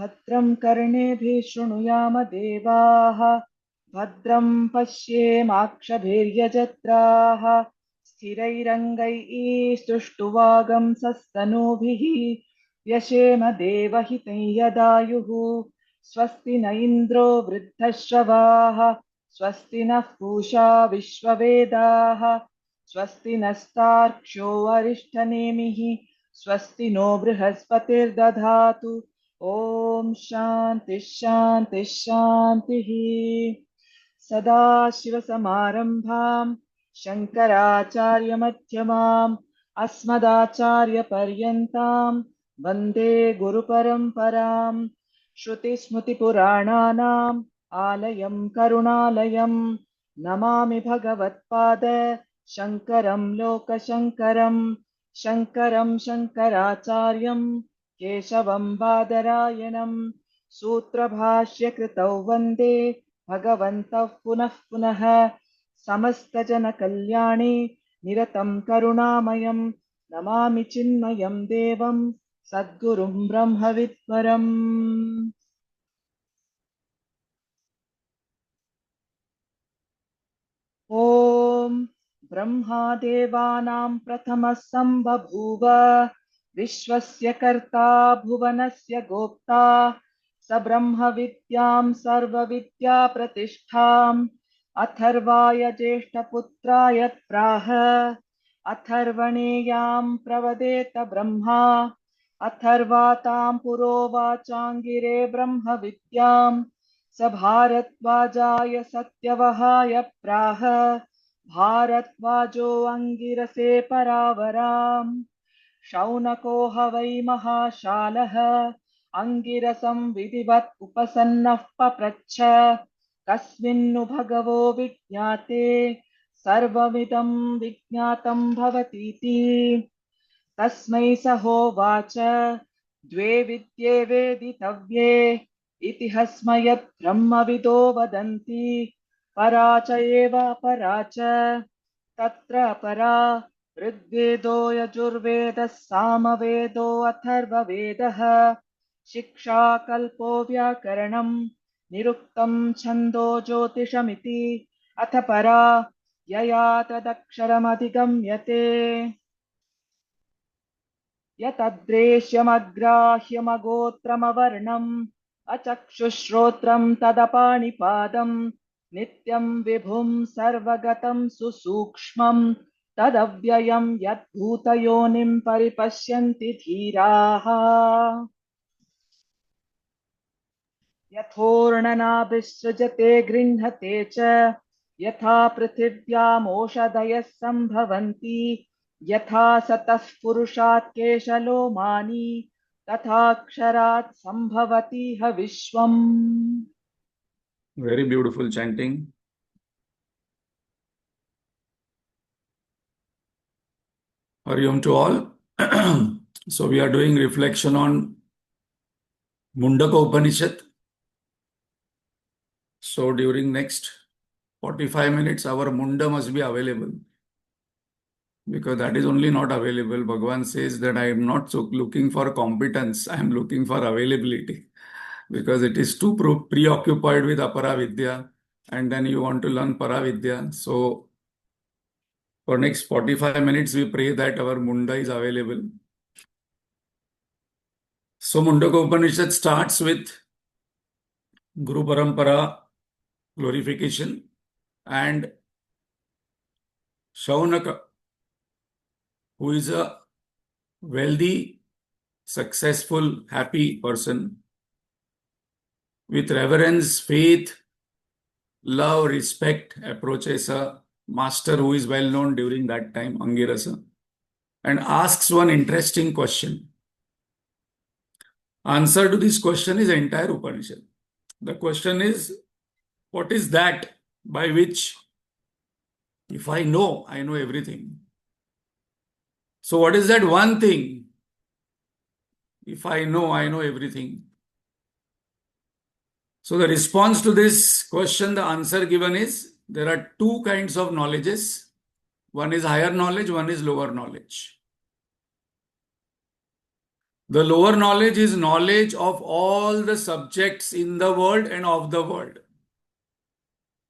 भद्रं कर्णेभिः शृणुयाम देवाः भद्रं पश्येमाक्षभिर्यजत्राः स्थिरैरङ्गैः सुष्ठुवागंसस्तनूभिः व्यशेम देवहितं यदायुः स्वस्ति न इन्द्रो वृद्धश्रवाः स्वस्ति नः पूषा विश्ववेदाः स्वस्ति नस्तार्क्ष्यो अरिष्ठनेमिः स्वस्ति नो बृहस्पतिर्दधातु ॐ शान्तिः शान्तिः शान्तिः। सदाशिवसमारम्भां शङ्कराचार्यमध्यमाम् अस्मदाचार्यपर्यन्तां वन्दे गुरुपरम्पराम्। श्रुतिस्मृतिपुराणानाम् आलयं करुणालयं नमामि भगवत्पाद शङ्करं लोकशङ्करं शङ्करं शङ्कराचार्यं केशवं बादरायणं सूत्रभाष्यकृतौ वन्दे भगवन्तः पुनः पुनः समस्तजनकल्याणे निरतं करुणामयं नमामि चिन्मयं देवं सद्गुरुं ब्रह्मविद्वरम्। ॐ ब्रह्मादेवानां प्रथमः सम्बभूव विश्वस्य कर्ता भुवनस्य गोप्ता स ब्रह्मविद्यां सर्वविद्याप्रतिष्ठाम् अथर्वाय ज्येष्ठपुत्राय प्राह अथर्वणेयां प्रवदेत ब्रह्मा अथर्वातां पुरोवाचाङ्गिरे ब्रह्मविद्याम् स भारद्वाजाय सत्यवहाय प्राह भारद्वाजो अङ्गिरसे परावराम् शौनको ह वै महाशालः अङ्गिरसं विधिवत् उपसन्नः पप्रच्छ कस्मिन्नु भगवो विज्ञाते सर्वमिदं विज्ञातं भवतीति तस्मै स होवाच द्वे विद्ये वेदितव्ये इति हस्मयत् ब्रह्मविदो वदन्ति परा च एव अपरा च तत्र अपरा ऋग्वेदो यजुर्वेदः सामवेदो अथर्ववेदः शिक्षा कल्पो व्याकरणं निरुक्तं छन्दो ज्योतिषमिति अथ परा यया तदक्षरमधिगम्यते यतद्रेश्यमग्राह्यमगोत्रमवर्णम् अचक्षुश्रोत्रं तदपाणिपादं नित्यं विभुं सर्वगतं सुसूक्ष्मं तदव्ययं यद्भूतयोनिं परिपश्यन्ति धीराः यथोर्णनाभिसृजते गृह्णते च यथा पृथिव्यामोषधयः सम्भवन्ति यथा सतः पुरुषात् केशलोमानि तथाक्षरात् सम्भवति ह विश्वम्. Very beautiful chanting. Hari Om to all. So we are doing reflection on Mundakopanishad. So during next 45 minutes, our Munda must be available. Because that is only not available. Bhagavan says that I am not looking for competence. I am looking for availability. Because it is too preoccupied with Apara Vidya. And then you want to learn Para Vidya. So for next 45 minutes, we pray that our Munda is available. So Mundakopanishad starts with Guru Parampara glorification and Shaunaka, who is a wealthy, successful, happy person with reverence, faith, love, respect, approaches a master who is well known during that time, Angirasa, and asks one interesting question. Answer to this question is entire Upanishad. The question is, what is that by which, if I know everything? So what is that one thing? If I know everything. So the response to this question, the answer given is, there are two kinds of knowledges. One is higher knowledge, one is lower knowledge. The lower knowledge is knowledge of all the subjects in the world and of the world.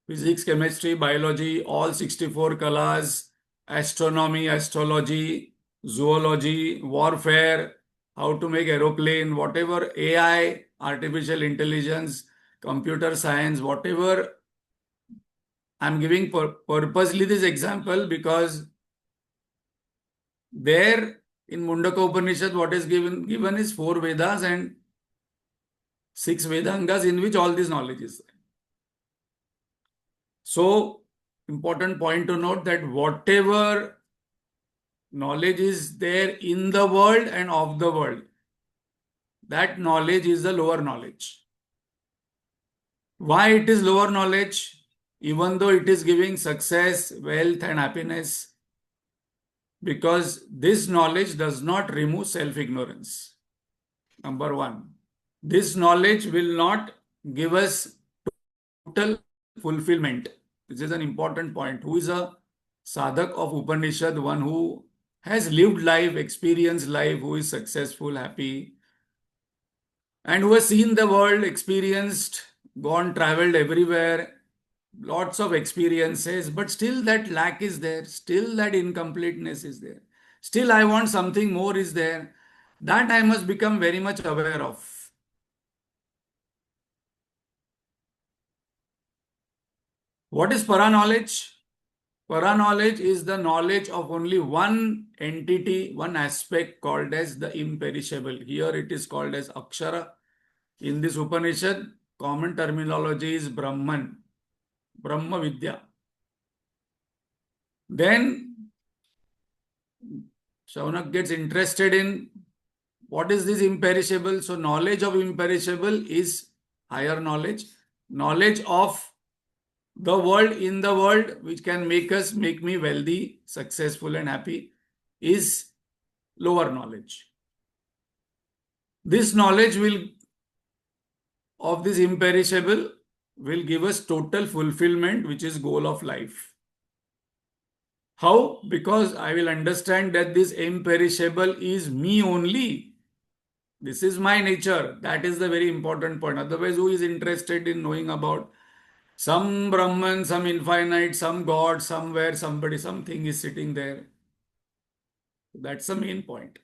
Physics, chemistry, biology, all 64 kalas, astronomy, astrology, zoology, warfare, how to make aeroplane, whatever AI, artificial intelligence, computer science, whatever. I'm giving purposely this example because there in Mundakopanishad, what is given is four Vedas and six Vedangas in which all this knowledge is there. So, important point to note that whatever knowledge is there in the world and of the world, that knowledge is the lower knowledge. Why it is lower knowledge? Even though it is giving success, wealth, and happiness, because this knowledge does not remove self ignorance. Number one, this knowledge will not give us total fulfillment. This is an important point. Who is a sadhak of Upanishad? One who has lived life, experienced life, who is successful, happy, and who has seen the world, experienced, gone, traveled everywhere, lots of experiences, but still that lack is there, still that incompleteness is there. Still, I want something more is there. That I must become very much aware of. What is para knowledge? Para knowledge is the knowledge of only one entity, one aspect called as the imperishable. Here it is called as Akshara. In this Upanishad, common terminology is Brahman, Brahma Vidya. Then Shaunak gets interested in what is this imperishable. So knowledge of imperishable is higher knowledge. Knowledge of the world in the world, which can make me wealthy, successful, and happy, is lower knowledge. This knowledge will of this imperishable will give us total fulfillment, which is goal of life. How? Because I will understand that this imperishable is me only. This is my nature. That is the very important point. Otherwise, who is interested in knowing about some Brahman, some infinite, some God, somewhere, somebody, something is sitting there? That's the main point.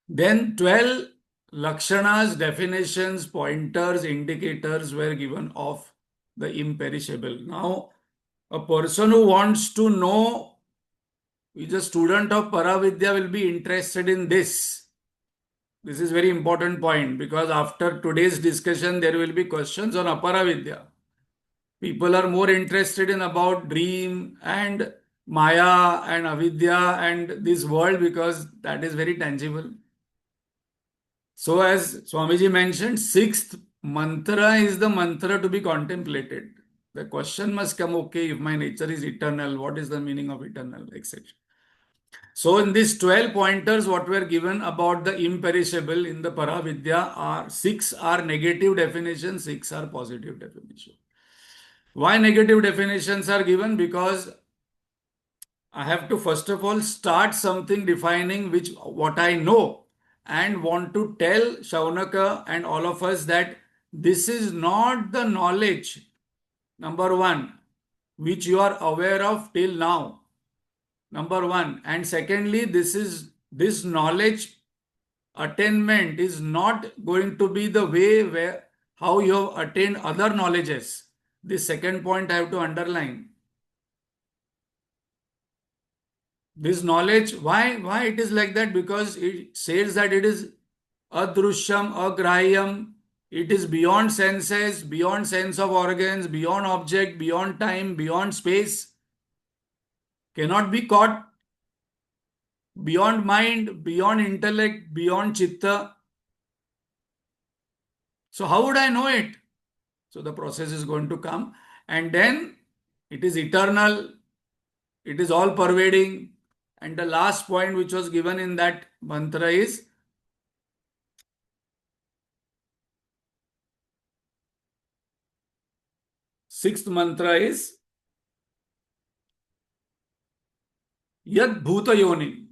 Then 12 Lakshanas, definitions, pointers, indicators were given of the imperishable. Now, a person who wants to know, is a student of Paravidya, will be interested in this. This is very important point because after today's discussion, there will be questions on Aparavidya. People are more interested in about dream and Maya and Avidya and this world because that is very tangible. So as Swamiji mentioned, sixth mantra is the mantra to be contemplated. The question must come, okay, if my nature is eternal, what is the meaning of eternal, etc. So in these 12 pointers, what were given about the imperishable in the Paravidya are 6 are negative definitions, 6 are positive definitions. Why negative definitions are given? Because I have to first of all start something defining which what I know and want to tell Shaunaka and all of us that this is not the knowledge, number one, which you are aware of till now. Number one. And secondly, this knowledge attainment is not going to be the way where how you have attained other knowledges. This second point I have to underline. This knowledge, why it is like that? Because it says that it is adrusham, agrahyam, it is beyond senses, beyond sense of organs, beyond object, beyond time, beyond space, cannot be caught, beyond mind, beyond intellect, beyond chitta. So how would I know it? So the process is going to come, and then it is eternal, it is all pervading. And the last point which was given in that mantra is sixth mantra is Yad Bhuta Yoni.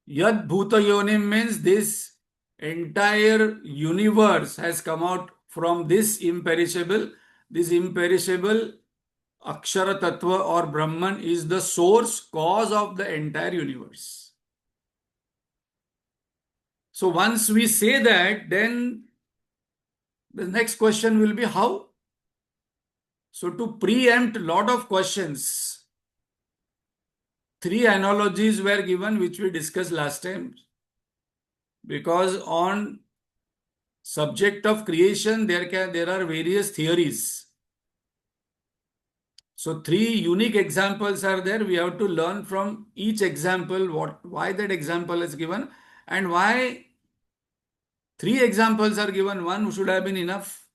Yad Bhuta Yonim means this entire universe has come out from this imperishable. This imperishable Akshara Tattva or Brahman is the source, cause of the entire universe. So once we say that, then the next question will be how? So to preempt a lot of questions, three analogies were given which we discussed last time. Because on subject of creation, there are various theories. So three unique examples are there. We have to learn from each example why that example is given and why three examples are given. One should have been enough.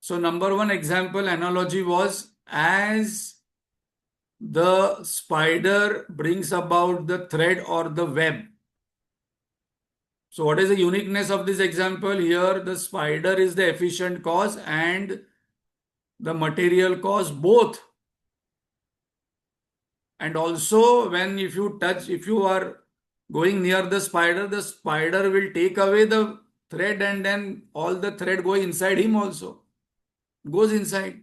So number one example analogy was as the spider brings about the thread or the web. So what is the uniqueness of this example? Here the spider is the efficient cause and the material cause both. And also when if you are going near the spider will take away the thread and then all the thread go inside him also. Goes inside.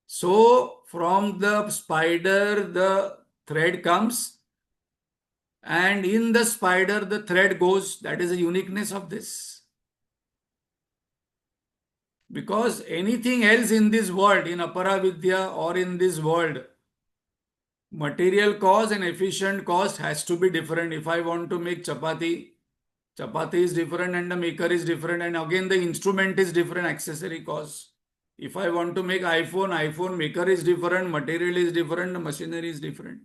So from the spider the thread comes and in the spider the thread goes. That is the uniqueness of this. Because anything else in this world, in Aparavidya or in this world, material cost and efficient cost has to be different. If I want to make chapati is different and the maker is different and again the instrument is different, accessory cost. If I want to make iPhone maker is different, material is different, the machinery is different.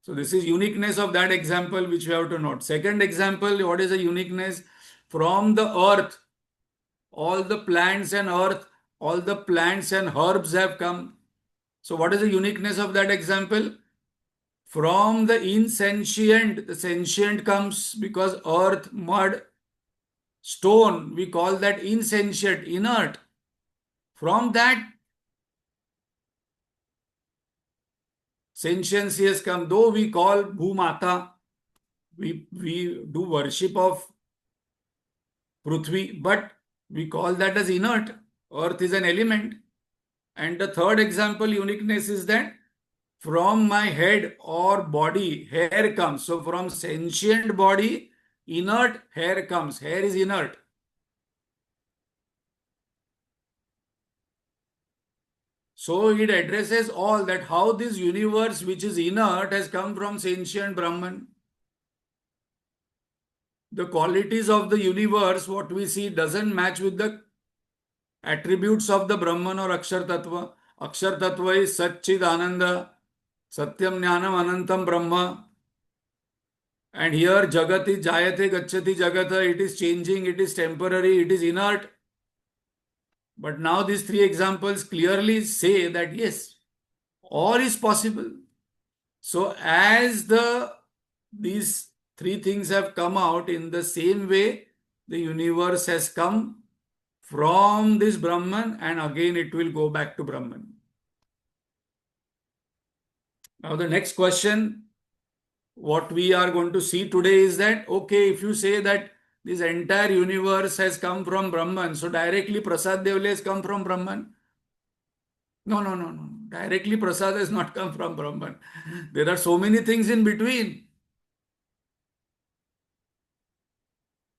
So this is uniqueness of that example which we have to note. Second example, what is the uniqueness? From the earth, all the plants and herbs have come. So what is the uniqueness of that example? From the insentient, the sentient comes because earth, mud, stone, we call that insentient, inert. From that, sentiency has come. Though we call Bhumata, we do worship of Prithvi, but we call that as inert. Earth is an element. And the third example, uniqueness is that from my head or body, hair comes. So from sentient body, inert hair comes. Hair is inert. So it addresses all that how this universe which is inert has come from sentient Brahman. The qualities of the universe, what we see, doesn't match with the attributes of the Brahman or Akshar Tattva. Akshar Tattva is Satchid Ananda, Satyam Jnanam Anantam Brahma. And here Jagati Jayate Gacchati Jagata, it is changing, it is temporary, it is inert. But now these three examples clearly say that yes, all is possible. So as these three things have come out in the same way, the universe has come from this Brahman and again it will go back to Brahman. Now the next question, what we are going to see today is that, okay, if you say that this entire universe has come from Brahman, so directly Prasad Devle has come from Brahman. No, no, no, no. Directly Prasad has not come from Brahman. There are so many things in between.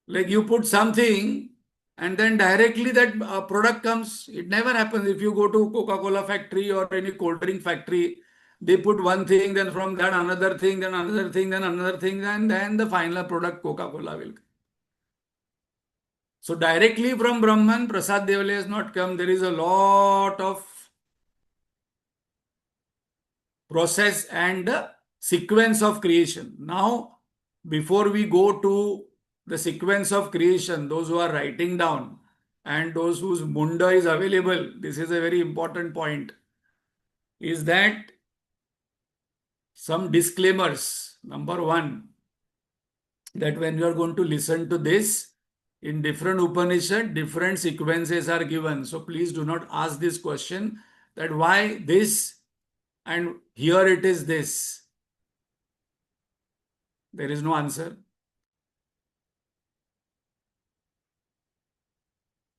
Like you put something and then directly that product comes. It never happens. If you go to Coca-Cola factory or any cold drink factory, they put one thing, then from that another thing, then another thing, then another thing, and then the final product Coca-Cola will come. So directly from Brahman, Prasad Devale has not come. There is a lot of process and sequence of creation. Now, before we go to the sequence of creation, those who are writing down and those whose Munda is available, this is a very important point, is that some disclaimers. Number one, that when you are going to listen to this, in different Upanishad, different sequences are given. So please do not ask this question that why this and here it is this. There is no answer.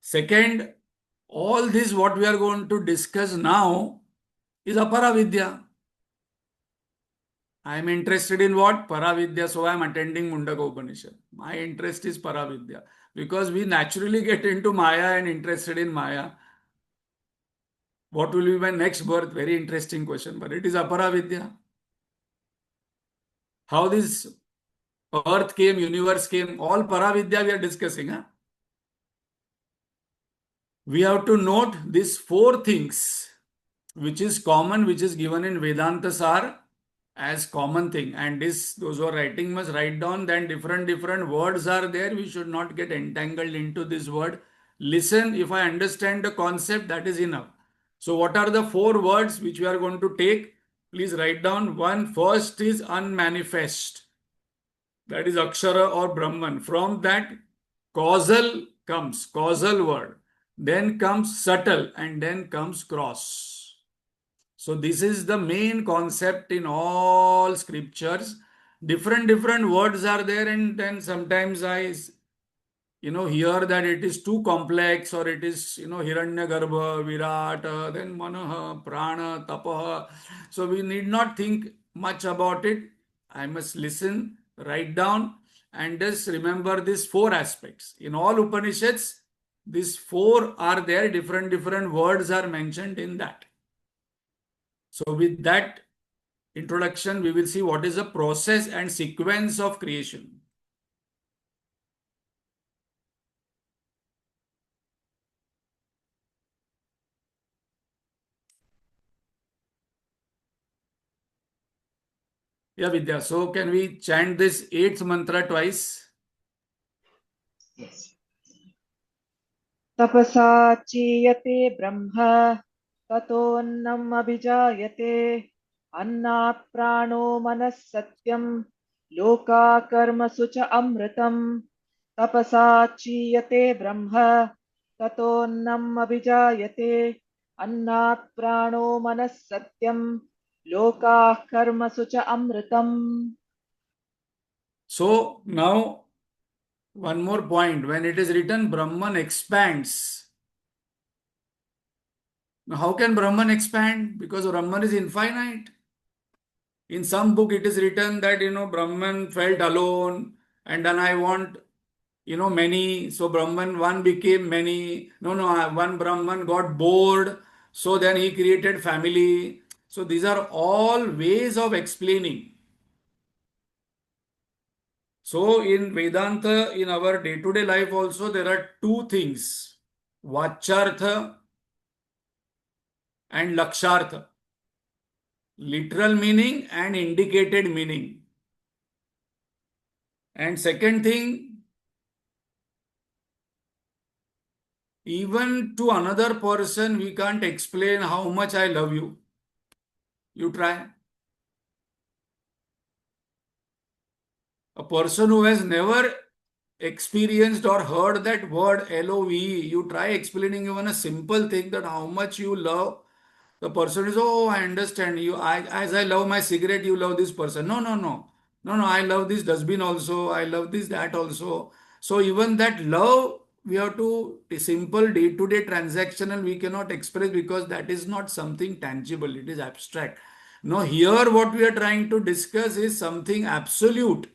Second, all this what we are going to discuss now is Aparavidya. I am interested in what? Paravidya, so I am attending Mundakopanishad. My interest is Paravidya because we naturally get into Maya and interested in Maya. What will be my next birth? Very interesting question, but it is Aparavidya. How this earth came, universe came, all Paravidya we are discussing. Huh? We have to note these four things which is common, which is given in Vedanta Sar as common thing. And this, those who are writing must write down. Then different words are there. We should not get entangled into this word. Listen, if I understand the concept, that is enough. So what are the four words which we are going to take? Please write down. One, first is unmanifest. That is Akshara or Brahman. From that, causal comes, causal word. Then comes subtle and then comes cross. So this is the main concept in all scriptures. Different words are there, and then sometimes I hear that it is too complex, or it is Hiranyagarbha, Virat, then Manaha, Prana, Tapaha. So we need not think much about it. I must listen, write down, and just remember these four aspects. In all Upanishads, these four are there. Different words are mentioned in that. So with that introduction, we will see what is the process and sequence of creation. Yeah, Vidya. So can we chant this eighth mantra twice? Yes. तपसा चीयते ब्रह्म ततोऽन्नम् अभिजायते अन्नात् प्राणो मनः सत्यम् लोकाकर्मसु च अमृतम् तपसा चीयते ब्रह्म ततोऽन्नम् अभिजायते अन्नात् प्राणो मनः सत्यम् लोकाः कर्मसु च अमृतम्. So now one more point. When it is written Brahman expands. Now how can Brahman expand? Because Brahman is infinite. In some book it is written that Brahman felt alone, and then I want many. So Brahman one became many. No, one Brahman got bored. So then he created family. So these are all ways of explaining. So in Vedanta, in our day-to-day life also, there are two things. Vachartha and Lakshartha. Literal meaning and indicated meaning. And second thing, even to another person, we can't explain how much I love you. You try. A person who has never experienced or heard that word LOVE, you try explaining even a simple thing that how much you love. The person is, oh, I understand you. As I love my cigarette, you love this person. No, I love this dustbin also. I love this, that also. So even that love, we have to, a simple day-to-day transactional, we cannot express because that is not something tangible. It is abstract. Now here what we are trying to discuss is something absolute.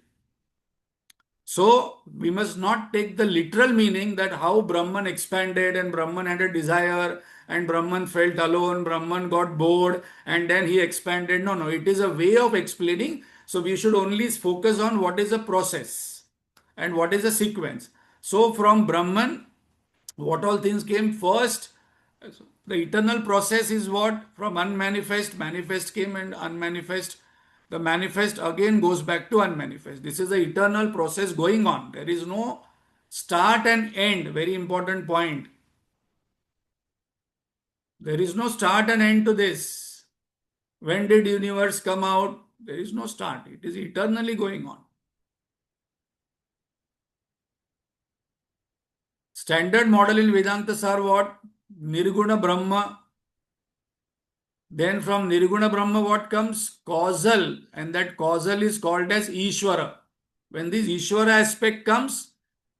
So we must not take the literal meaning that how Brahman expanded and Brahman had a desire and Brahman felt alone, Brahman got bored and then he expanded. No, it is a way of explaining. So we should only focus on what is the process and what is the sequence. So from Brahman, what all things came first? The eternal process is what? From unmanifest, manifest came, and unmanifest. The manifest again goes back to unmanifest. This is the eternal process going on. There is no start and end. Very important point. There is no start and end to this. When did universe come out? There is no start. It is eternally going on. Standard model in Vedantas are what? Nirguna Brahma. Then from Nirguna Brahma what comes? Causal. And that causal is called as Ishvara. When this Ishvara aspect comes,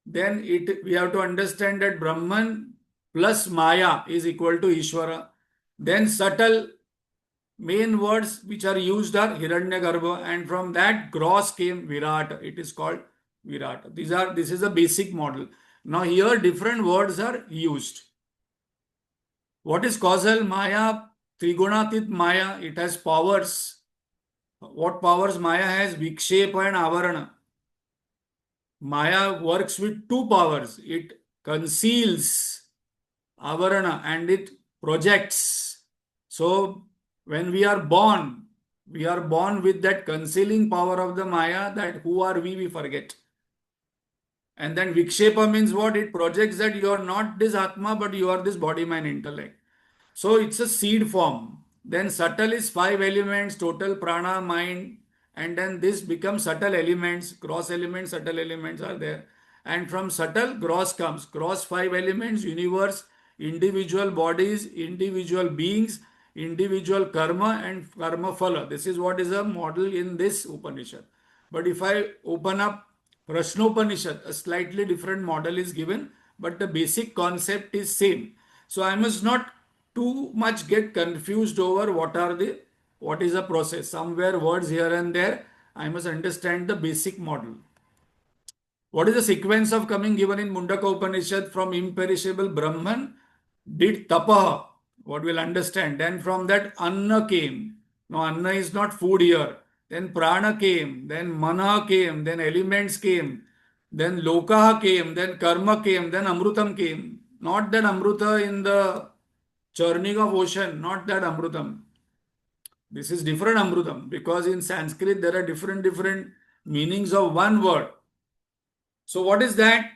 then we have to understand that Brahman plus Maya is equal to Ishvara. Then subtle main words which are used are Hiranyagarbha, and from that gross came Virat. It is called Virat. This is a basic model. Now here different words are used. What is causal? Maya, Trigunatit Maya, it has powers. What powers Maya has? Vikshepa and Avarana. Maya works with two powers. It conceals Avarana and it projects. So when we are born with that concealing power of the Maya, that who are we forget. And then Vikshepa means what? It projects that you are not this Atma, but you are this body, mind, intellect. So it's a seed form. Then subtle is five elements, total prana, mind, and then this becomes subtle elements, gross elements, subtle elements are there. And from subtle, gross comes. Gross five elements, universe, individual bodies, individual beings, individual karma, and karma phala. This is what is a model in this Upanishad. But if I open up Prashnopanishad, a slightly different model is given, but the basic concept is same. So I must not too much get confused over what is a process. Somewhere words here and there, I must understand the basic model. What is the sequence of coming given in Mundakopanishad? From imperishable Brahman did tapaha, what we'll understand. Then from that Anna came. No, Anna is not food here. Then Prana came, then Mana came, then elements came, then Lokaha came, then Karma came, then Amrutam came. Not that Amruta in the churning of ocean, not that Amrutam. This is different Amrutam because in Sanskrit there are different meanings of one word. So what is that?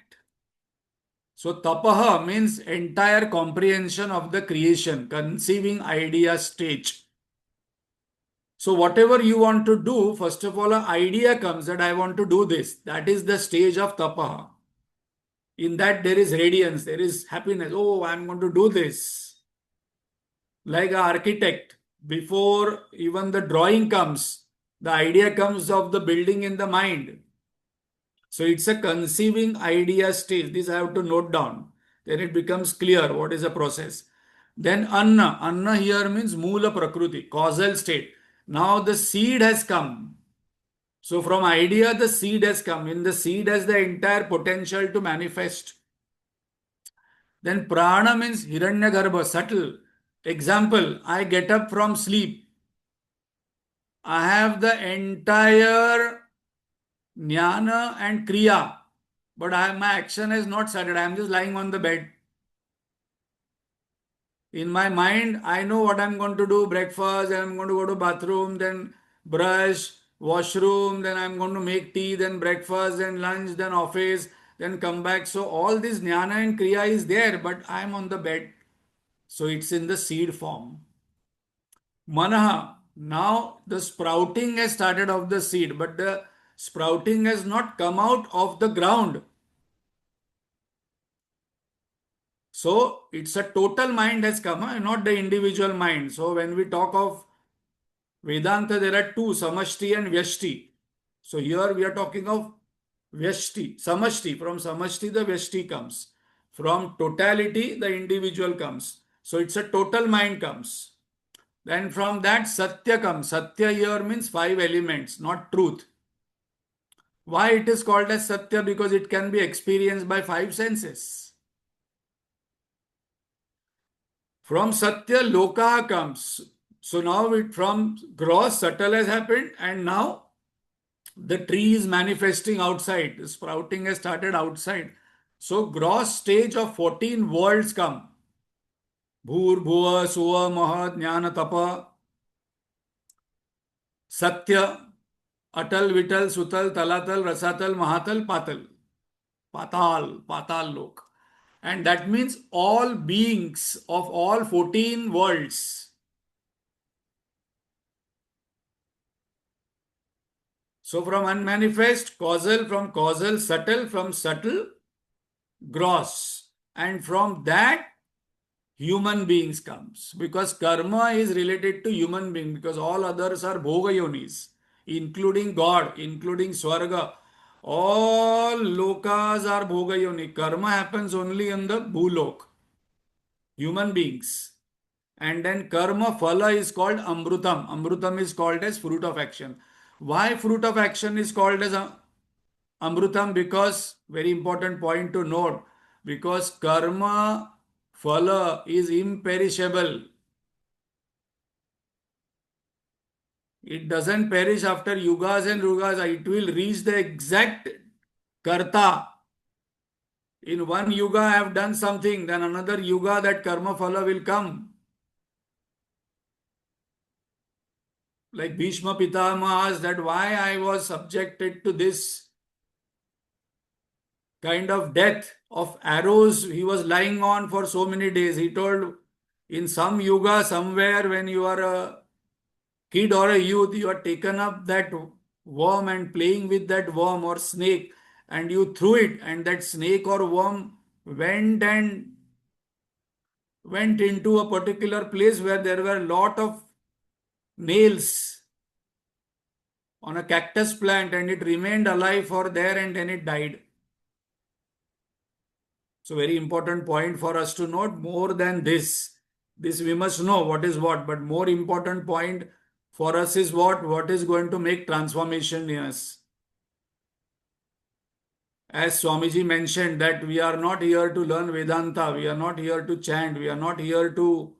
So tapaha means entire comprehension of the creation, conceiving idea stage. So whatever you want to do, first of all, an idea comes that I want to do this. That is the stage of tapaha. In that there is radiance, there is happiness. Oh, I'm going to do this. Like an architect, before even the drawing comes, the idea comes of the building in the mind. So it's a conceiving idea stage. This I have to note down. Then it becomes clear what is the process. Then Anna. Anna here means Mula Prakruti, causal state. Now the seed has come. So from idea, the seed has come. In the seed has the entire potential to manifest. Then Prana means Hiranyagarbha, subtle. Example, I get up from sleep. I have the entire jnana and kriya, but my action has not started. I am just lying on the bed. In my mind, I know what I'm going to do: breakfast, and I'm going to go to bathroom, then brush, washroom, then I'm going to make tea, then breakfast, then lunch, then office, then come back. So all this jnana and kriya is there, but I'm on the bed. So it's in the seed form. Manaha. Now the sprouting has started of the seed, but the sprouting has not come out of the ground. So it's a total mind has come, not the individual mind. So when we talk of Vedanta, there are two, Samashti and Vyashti. So here we are talking of Vyashti, Samashti. From Samashti, the Vyashti comes. From totality, the individual comes. So it's a total mind comes. Then from that Satya comes. Satya here means five elements, not truth. Why it is called as Satya? Because it can be experienced by five senses. From Satya, Loka comes. So now from gross, subtle has happened, and now the tree is manifesting outside. The sprouting has started outside. So gross stage of 14 worlds come. Bhur, Bhuva, Suva, Maha, Jnana, Tapa, Satya, Atal, Vital, Sutal, Talatal, Rasatal, Mahatal, Patal. Patal Lok. And that means all beings of all 14 worlds. So from unmanifest, causal, from causal, subtle, from subtle, gross. And from that, human beings comes. Because karma is related to human being, because all others are bhoga yonis, including God, including Swarga. All lokas are bhoga yoni. Karma happens only in the bhulok, human beings. And then karma phala is called amrutam. Amrutam is called as fruit of action. Why fruit of action is called as amrutam? Because, very important point to note, because karma phala is imperishable. It doesn't perish after yugas and rugas. It will reach the exact karta. In one yuga I have done something, then another yuga that karma phala will come. Like Bhishma Pitama asked that why I was subjected to this kind of death of arrows he was lying on for so many days. He told, in some yuga, somewhere when you are a kid or a youth, you are taken up that worm and playing with that worm or snake, and you threw it, and that snake or worm went into a particular place where there were a lot of nails on a cactus plant, and it remained alive for there and then it died. So very important point for us to note. More than this we must know what is what, but more important point for us is what is going to make transformation in us. As Swamiji mentioned, that we are not here to learn Vedanta, we are not here to chant, we are not here to,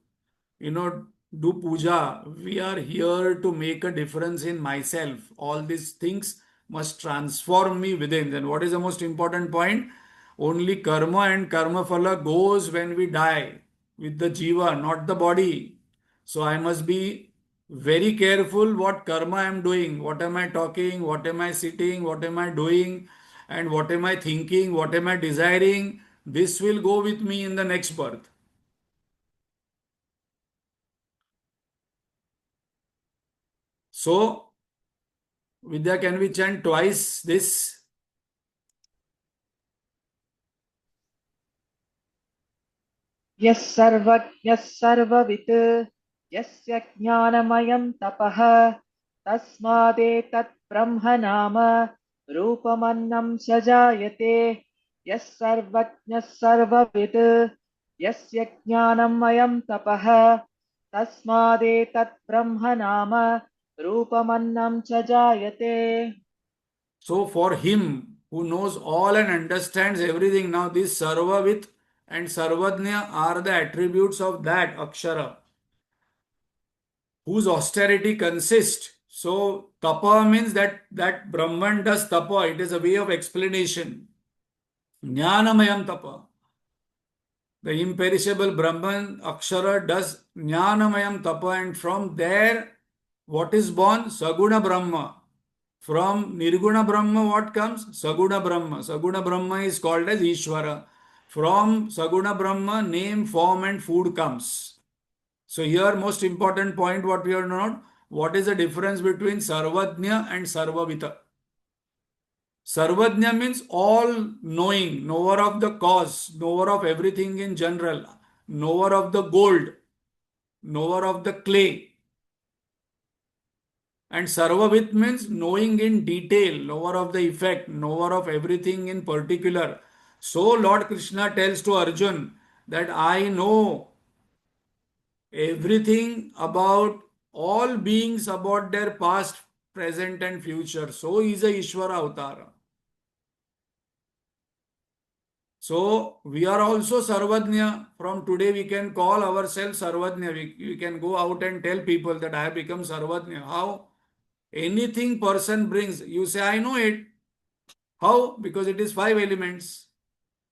you know, do puja. We are here to make a difference in myself. All these things must transform me within. Then what is the most important point? Only karma and karma phala goes when we die with the jiva, not the body. So I must be very careful what karma I am doing. What am I talking? What am I sitting? What am I doing? And what am I thinking? What am I desiring? This will go with me in the next birth. So, Vidya, can we chant twice this? यः सर्वज्ञः सर्ववित् यस्य ज्ञानमयं तपः तस्मादेतत् ब्रह्म नाम रूपमन्नं स जायते यः सर्वज्ञः सर्ववित् यस्य ज्ञानमयं तपः तस्मादेतत् ब्रह्म नाम रूपमन्नं च जायते. So, for him who knows all and understands everything, now this Sarvavit and Sarvadnya are the attributes of that Akshara, whose austerity consists. So, tapa means that Brahman does tapa. It is a way of explanation. Jnanamayam tapa. The imperishable Brahman Akshara does Jnanamayam tapa, and from there, what is born? Saguna Brahma. From Nirguna Brahma, what comes? Saguna Brahma. Saguna Brahma is called as Ishvara. From Saguna Brahma, name, form, and food comes. So, here, most important point what we are not, what is the difference between Sarvajna and Sarvavita? Sarvajna means all knowing, knower of the cause, knower of everything in general, knower of the gold, knower of the clay. And Sarvavit means knowing in detail, knower of the effect, knower of everything in particular. So Lord Krishna tells to Arjun that I know everything about all beings, about their past, present, and future. So he is a Ishvara Avtara. So we are also Sarvajna. From today we can call ourselves Sarvajna. We can go out and tell people that I have become Sarvajna. How? Anything person brings, you say, I know it. How? Because it is five elements.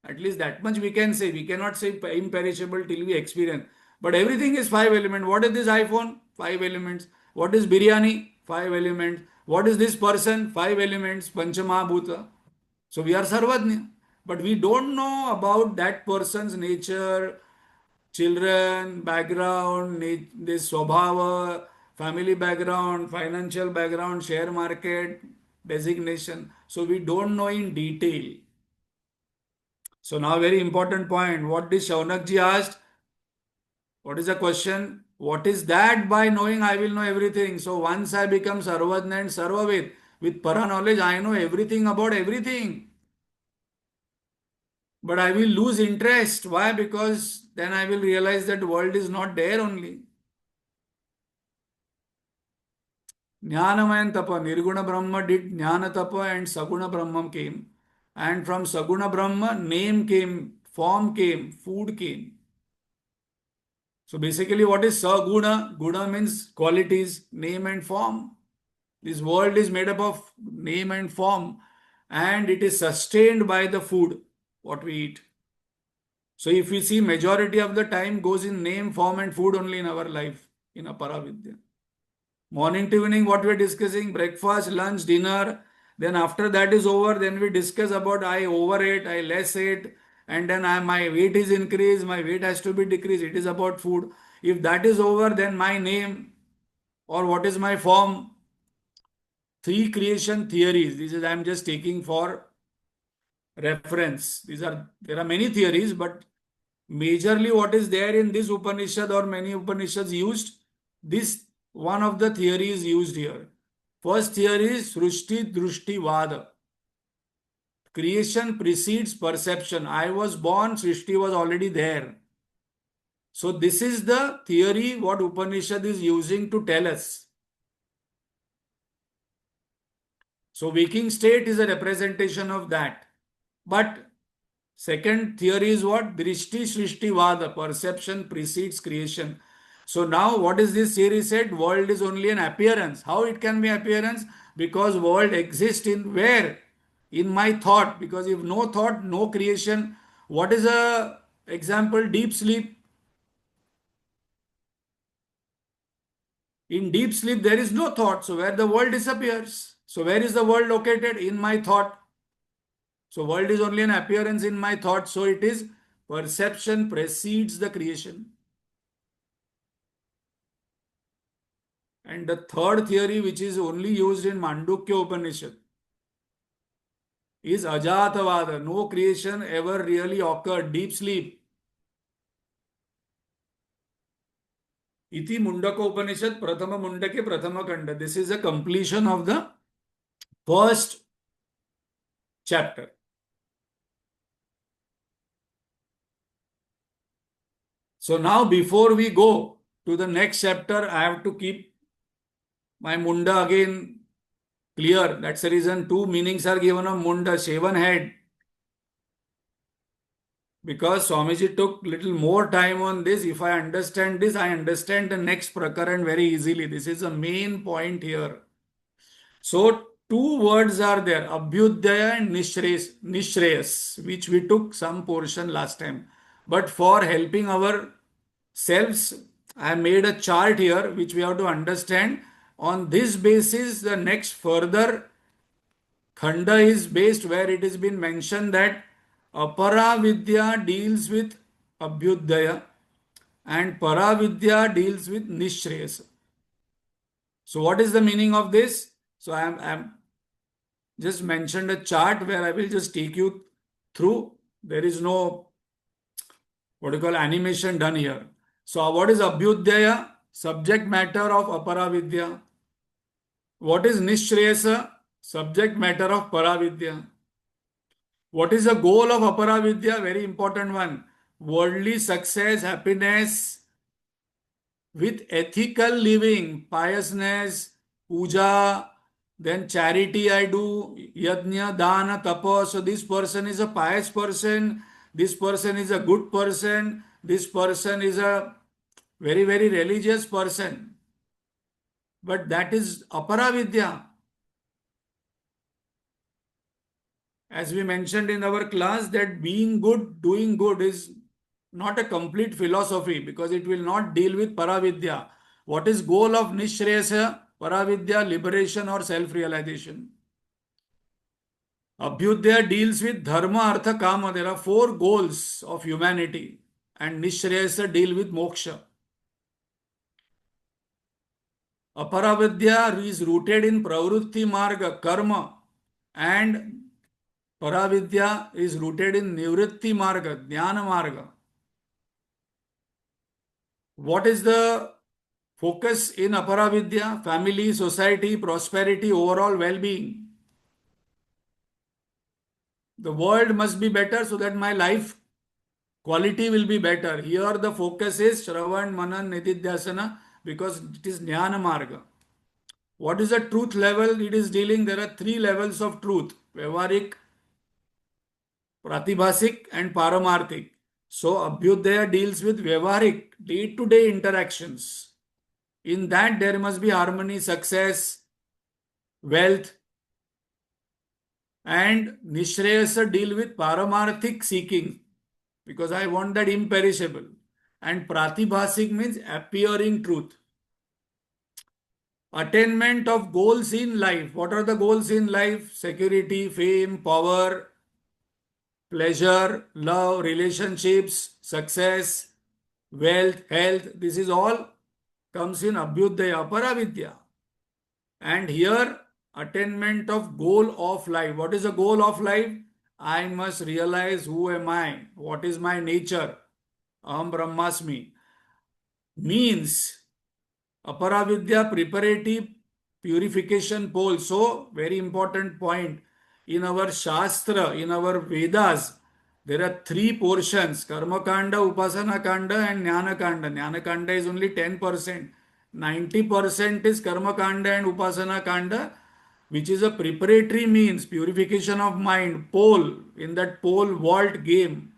At least that much we can say. We cannot say imperishable till we experience. But everything is five elements. What is this iPhone? Five elements. What is biryani? Five elements. What is this person? Five elements. Panchamahabhuta. So we are Sarvajna. But we don't know about that person's nature, children, background, this swabhava, family background, financial background, share market, designation. So we don't know in detail. So now very important point. What did Shaunakji asked? What is the question? What is that by knowing I will know everything? So once I become Sarvajna and Sarvaved, With para knowledge, I know everything about everything. But I will lose interest. Why? Because then I will realize that world is not there only. Jnanamaya Tapa, Nirguna Brahma did Jnana Tapa and Saguna Brahma came. And from Saguna Brahma, name came, form came, food came. So basically, what is Saguna? Guna means qualities, name and form. This world is made up of name and form, and it is sustained by the food, what we eat. So if we see, majority of the time goes in name, form, and food only in our life, in Aparavidya. Morning to evening, what we are discussing, breakfast, lunch, dinner. Then after that is over, then we discuss about I overate, I less ate, and then my weight is increased, my weight has to be decreased. It is about food. If that is over, then my name or what is my form. Three creation theories. This is I am just taking for reference. There are many theories, but majorly what is there in this Upanishad or many Upanishads used, this one of the theories used here. First theory is Srushti Drushti Vada. Creation precedes perception. I was born, Srishti was already there. So this is the theory what Upanishad is using to tell us. So waking state is a representation of that. But second theory is what? Drishti Srishti Vada. Perception precedes creation. So now what is this theory said? World is only an appearance. How it can be appearance? Because world exists in where? In my thought. Because if no thought, no creation. What is a example? Deep sleep. In deep sleep, there is no thought. So where the world disappears. So where is the world located? In my thought. So world is only an appearance in my thought. So it is perception precedes the creation. And the third theory, which is only used in Mandukya Upanishad, is Ajatavada. No creation ever really occurred. Deep sleep. Iti Mundakopanishad Prathama Mundake Prathama Kanda. This is a completion of the first chapter. So now before we go to the next chapter, I have to keep my Munda again clear. That's the reason two meanings are given of Munda, shaven head. Because Swamiji took little more time on this. If I understand this, I understand the next prakaran very easily. This is the main point here. So two words are there, Abhyudaya and Nishreyas, which we took some portion last time. But for helping ourselves, I made a chart here which we have to understand. On this basis, the next further Khanda is based where it has been mentioned that Apara deals with Abhyudaya and Paravidya deals with Nishreyas. So what is the meaning of this? So I am just mentioned a chart where I will just take you through. There is no what you call animation done here. So what is Abhyudaya? Subject matter of Aparavidya. What is Nishreyasa? Subject matter of Paravidya. What is the goal of Aparavidya? Very important one. Worldly success, happiness with ethical living, piousness, puja, then charity I do, yajna, dana, tapa. So this person is a pious person. This person is a good person. This person is a very, very religious person. But that is Aparavidya. As we mentioned in our class, that being good, doing good is not a complete philosophy because it will not deal with Paravidya. What is goal of Nishreyasa? Paravidya, liberation or self-realization. Abhyudaya deals with Dharma, Artha, Kama. There are four goals of humanity and Nishreyasa deal with Moksha. Aparavidya is rooted in Pravrutti Marga, Karma, and Paravidya is rooted in Nivritti Marga, Jnana Marga. What is the Focus in Aparavidya, family, society, prosperity, overall well-being. The world must be better so that my life quality will be better. Here the focus is Shravan, Manan, Nididhyasana because it is Jnana Marga. What is the truth level it is dealing? There are three levels of truth. Vyavaharik, Pratibhasik and Paramarthik. So Abhyudaya deals with Vyavaharik, day-to-day interactions. In that there must be harmony, success, wealth, and Nishreyasa deal with Paramarthik seeking because I want that imperishable. And Pratibhasik means appearing truth. Attainment of goals in life. What are the goals in life? Security, fame, power, pleasure, love, relationships, success, wealth, health. This is all comes in Abhyudaya, Aparavidya. And here, attainment of goal of life. What is the goal of life? I must realize who am I? What is my nature? Aham Brahmasmi. Means Aparavidya preparative purification pole. So, very important point. In our Shastra, in our Vedas, there are three portions Karma Kanda, Upasana Kanda, and Jnana Kanda. Jnana Kanda is only 10%. 90% is Karma Kanda and Upasana Kanda, which is a preparatory means, purification of mind, pole, in that pole vault game.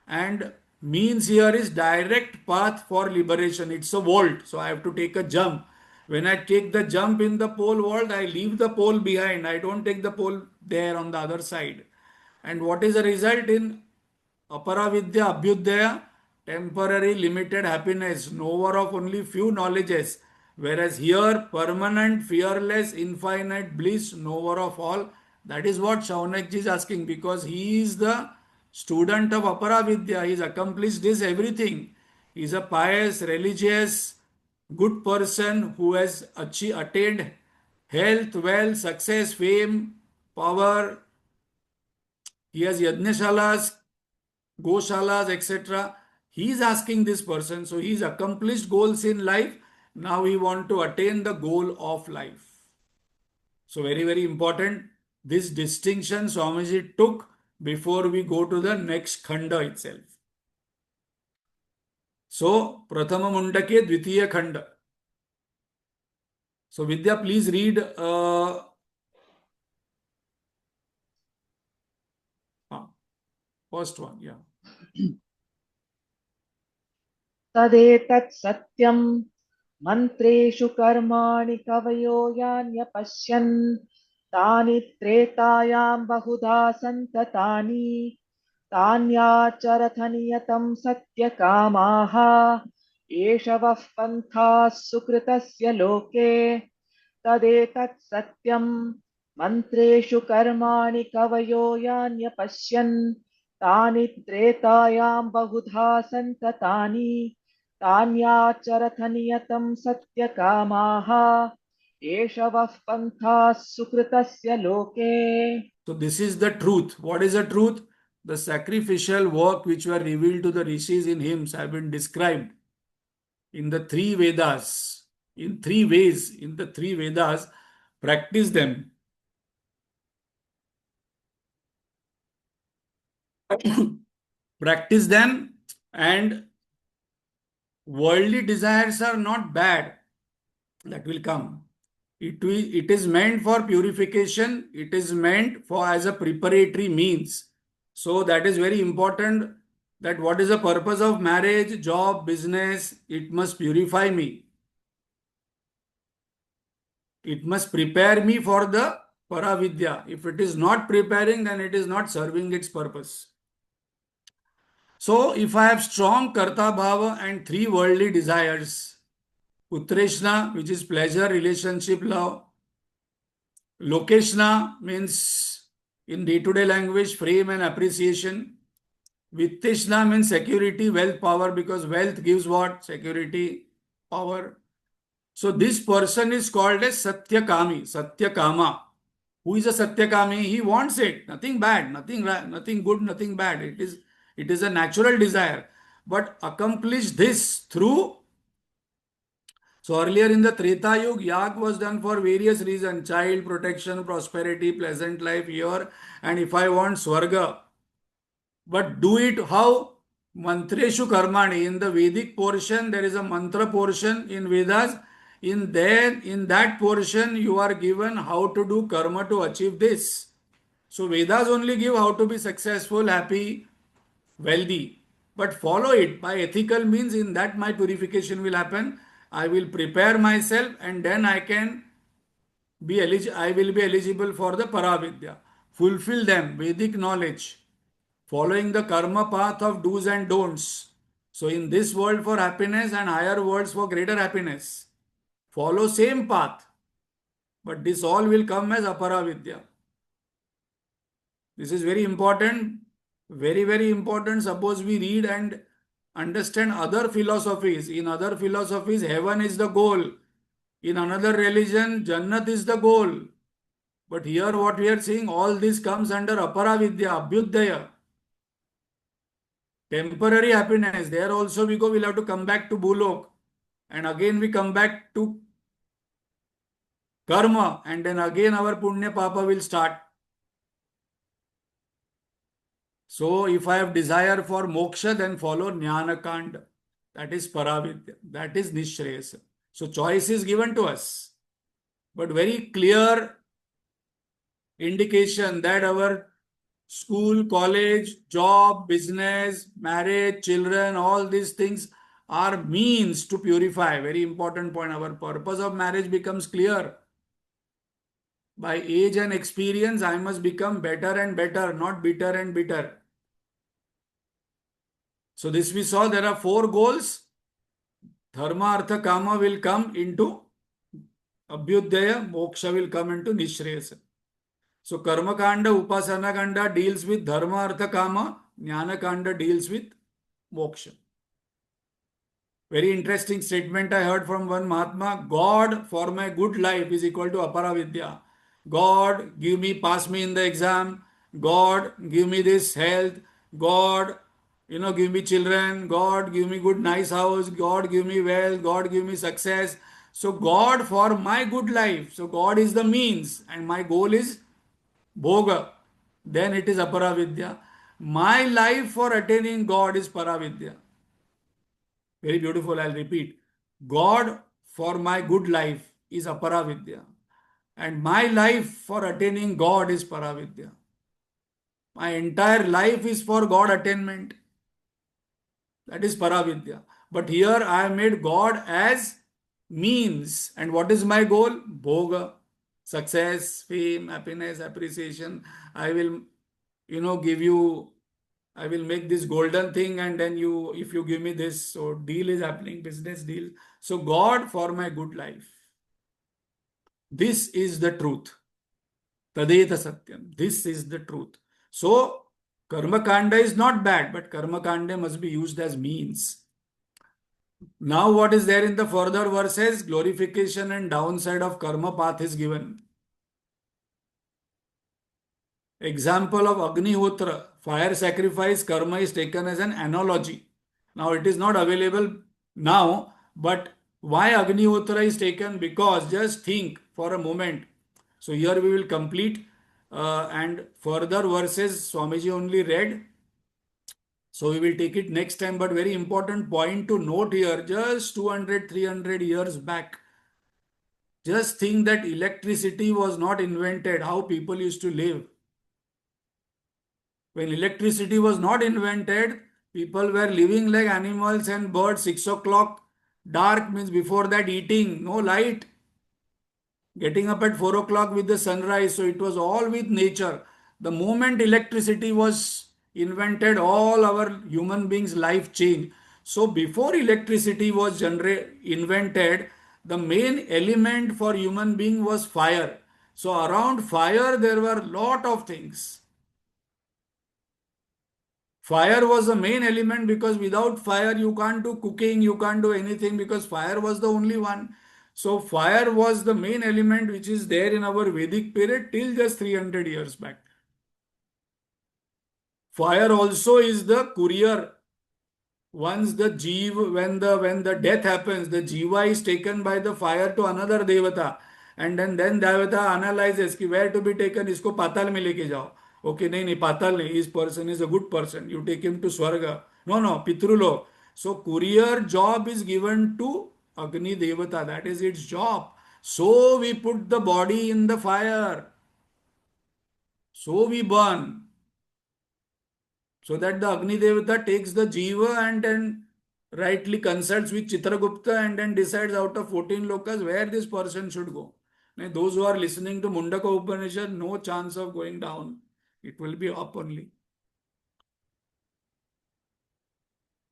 And means here is direct path for liberation. It's a vault, so I have to take a jump. When I take the jump in the pole vault, I leave the pole behind. I don't take the pole there on the other side. And what is the result in Aparavidya, Abhyudaya? Temporary limited happiness, knower of only few knowledges. Whereas here, permanent, fearless, infinite bliss, knower of all. That is what Shaunakji is asking because he is the student of Aparavidya. He has accomplished this everything. He is a pious, religious, good person who has attained health, wealth, success, fame, power. He has yajnashalas, goshalas, etc. He is asking this person, so he's accomplished goals in life. Now he want to attain the goal of life. So very, very important. This distinction Swamiji took before we go to the next khanda itself. So Prathama Mundake Dvitiya Khanda. So Vidya, please read first one. Yeah. तदेतत् सत्यम् मन्त्रेषु कर्माणि कवयो यान्यपश्यन् तानि त्रेतायां बहुधा सन्ततानि तान्याचरथ नियतं सत्यकामाः एष वः पन्थाः सुकृतस्य लोके तदेतत् सत्यम् मन्त्रेषु कर्माणि कवयो यान्यपश्यन् तानि त्रेतायां बहुधा सन्ततानि तान्याचरथ नियतं सत्यकामाः एष वः पन्थाः सुकृतस्य लोके. So this is the truth. What is the truth? The sacrificial work which were revealed to the rishis in hymns have been described in the three Vedas, in three ways, in the three Vedas. Practice them. Practice them, and worldly desires are not bad. That will come. It is meant for purification. It is meant for as a preparatory means. So that is very important that what is the purpose of marriage, job, business? It must purify me. It must prepare me for the Paravidya. If it is not preparing, then it is not serving its purpose. So if I have strong Karta Bhava and three worldly desires, Utreshna, which is pleasure, relationship, love. Lokeshna means in day-to-day language, fame and appreciation. Vitteshna means security, wealth, power, because wealth gives what? Security, power. So this person is called as Satyakami, Satyakama. Who is a Satyakami? He wants it. Nothing bad, nothing good, nothing bad. It is a natural desire. But accomplish this through So earlier in the Treta Yuga, Yag was done for various reasons: child protection, prosperity, pleasant life here, and if I want Swarga. But do it how? Mantreshu Karmani. In the Vedic portion, there is a mantra portion in Vedas. In that portion, you are given how to do karma to achieve this. So Vedas only give how to be successful, happy, wealthy. But follow it by ethical means. In that my purification will happen. I will prepare myself and then I will be eligible for the Paravidya. Fulfill them, Vedic knowledge, following the karma path of do's and don'ts. So in this world for happiness and higher worlds for greater happiness. Follow same path. But this all will come as Aparavidya. This is very important. Very, very important. Suppose we read and understand other philosophies. In other philosophies, heaven is the goal. In another religion, Jannat is the goal. But here what we are seeing, all this comes under Aparavidya, Abhyudaya. Temporary happiness. There also we go, we'll have to come back to Bhulok. And again we come back to karma. And then again our punya papa will start. So if I have desire for moksha, then follow Jnana Kanda. That is Paravidya. That is Nishreyasa. So choice is given to us. But very clear indication that our school, college, job, business, marriage, children, all these things are means to purify. Very important point. Our purpose of marriage becomes clear. By age and experience, I must become better and better, not bitter and bitter. So this we saw there are four goals. Dharma, Artha, Kama will come into Abhyudaya, Moksha will come into Nishreyasa. So Karma Kanda, Upasana Kanda deals with Dharma, Artha, Kama. Jnana Kanda deals with Moksha. Very interesting statement I heard from one Mahatma. God for my good life is equal to Aparavidya. God, pass me in the exam. God, give me this health. God, give me children. God, give me good nice house. God, give me wealth. God, give me success. So God for my good life. So God is the means and my goal is Bhoga. Then it is Aparavidya. My life for attaining God is Paravidya. Very beautiful, I'll repeat. God for my good life is Aparavidya. And my life for attaining God is Paravidya. My entire life is for God attainment. That is Paravidya. But here I have made God as means. And what is my goal? Bhoga. Success, fame, happiness, appreciation. I will, give you, I will make this golden thing and then if you give me this, so deal is happening, business deal. So God for my good life. This is the truth. Tadeta Satyam. This is the truth. So Karma Kanda is not bad, but Karma Kanda must be used as means. Now what is there in the further verses? Glorification and downside of karma path is given. Example of Agnihotra, fire sacrifice, karma is taken as an analogy. Now it is not available now, but why Agnihotra is taken? Because just think for a moment. So here we will complete and further verses Swamiji only read. So we will take it next time, but very important point to note here, just 200, 300 years back. Just think that electricity was not invented, how people used to live. When electricity was not invented, people were living like animals and birds. 6 o'clock, dark means before that eating, no light. Getting up at 4 o'clock with the sunrise. So it was all with nature. The moment electricity was invented, all our human beings' life changed. So before electricity was invented, the main element for human being was fire. So around fire, there were lot of things. Fire was the main element because without fire you can't do cooking, you can't do anything because fire was the only one. So fire was the main element which is there in our Vedic period till just 300 years back. Fire also is the courier. Once the jeev, when the death happens, the jiva is taken by the fire to another devata, and then devata analyzes कि where to be taken, इसको पाताल में लेके जाओ. Okay, नहीं नहीं पाताल नहीं, this person is a good person, you take him to स्वर्ग. No, पितृलोक. So courier job is given to Agni Devata, that is its job. So we put the body in the fire, so we burn, so that the Agni Devata takes the Jiva and then rightly consults with Chitragupta and then decides out of 14 lokas where this person should go. Now, those who are listening to Mundakopanishad, no chance of going down. It will be up only.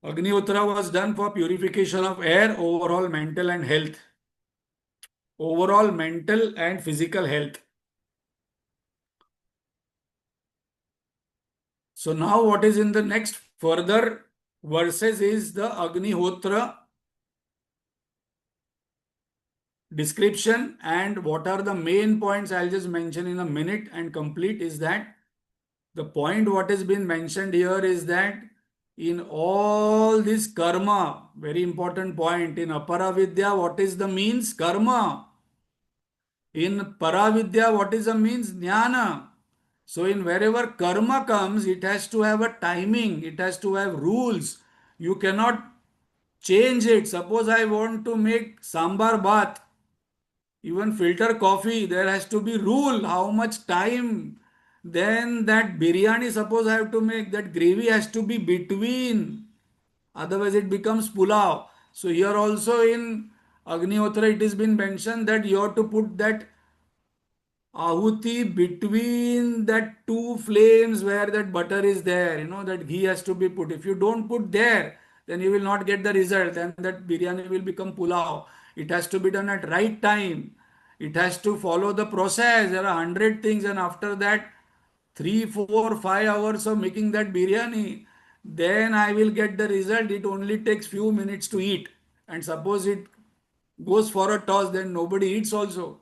Agnihotra was done for purification of air, overall mental and health. Overall mental and physical health. So now what is in the next further verses is the Agnihotra description, and what are the main points I'll just mention in a minute and complete is that the point what has been mentioned here is that in all this karma, very important point, in aparavidya, what is the means? Karma. In paravidya, what is the means? Jnana. So in wherever karma comes, it has to have a timing, it has to have rules. You cannot change it. Suppose I want to make sambar bath, even filter coffee, there has to be rule how much time. Then that biryani, suppose I have to make, that gravy has to be between, otherwise it becomes pulao. So here also in Agnihotra it has been mentioned that you have to put that ahuti between that two flames where that butter is there, that ghee has to be put. If you don't put there, then you will not get the result and that biryani will become pulao. It has to be done at right time. It has to follow the process. There are 100 things, and after that 3, 4, 5 hours of making that biryani, then I will get the result. It only takes few minutes to eat. And suppose it goes for a toss, then nobody eats also.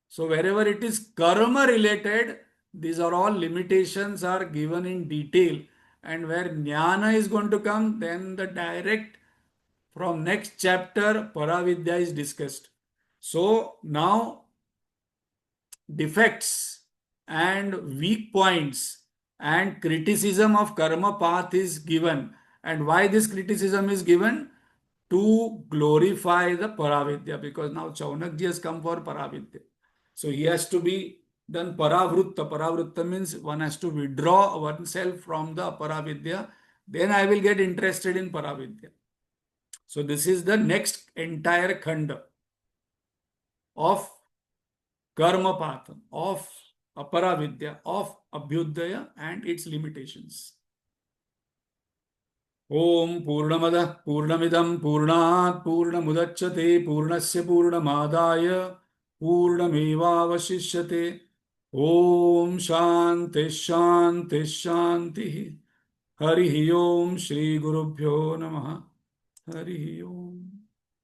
So wherever it is karma related, these are all limitations are given in detail. And where jnana is going to come, then the direct from next chapter paravidya is discussed. So now defects and weak points and criticism of karma path is given. And why this criticism is given? To glorify the paravidya, because now Chaunakji has come for paravidya. So he has to be done paravrutta. Paravrutta means one has to withdraw oneself from the paravidya. Then I will get interested in paravidya. So this is the next entire khanda of karma path, of aparavidya, of abhyudaya and its limitations. Om Purnamada Purnamidam Purnat Purnamudachyate Purnasya Purnamadaya Purnamevavashishyate. Om Shanti Shanti Shanti. Hari Om Shri Gurubhyo Namaha. Hari Om.